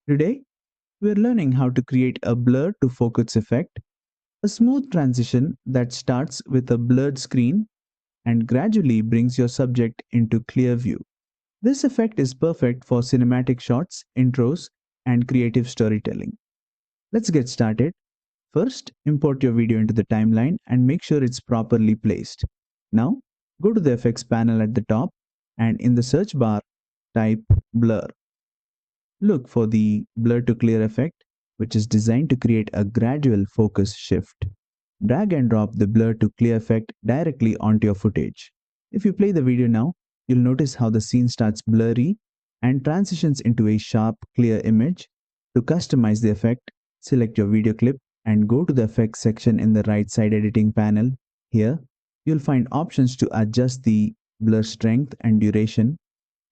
Today, we're learning how to create a blur to focus effect, a smooth transition that starts with a blurred screen and gradually brings your subject into clear view. This effect is perfect for cinematic shots, intros, and creative storytelling. Let's get started. First, import your video into the timeline and make sure it's properly placed. Now, go to the effects panel at the top and in the search bar, type blur. Look for the blur to clear effect, which is designed to create a gradual focus shift. Drag and drop the blur to clear effect directly onto your footage. If you play the video now, you'll notice how the scene starts blurry and transitions into a sharp, clear image. To customize the effect, select your video clip and go to the effects section in the right side editing panel. Here, you'll find options to adjust the blur strength and duration.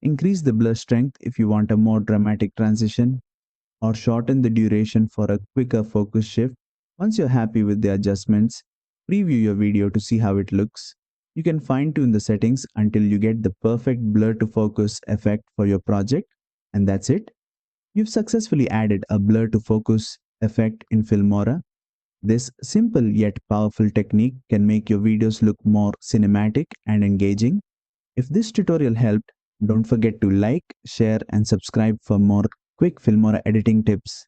Increase the blur strength if you want a more dramatic transition, or shorten the duration for a quicker focus shift. Once you're happy with the adjustments, preview your video to see how it looks. You can fine tune the settings until you get the perfect blur to focus effect for your project, and that's it. You've successfully added a blur to focus effect in Filmora. This simple yet powerful technique can make your videos look more cinematic and engaging. If this tutorial helped, don't forget to like, share, and subscribe for more quick Filmora editing tips.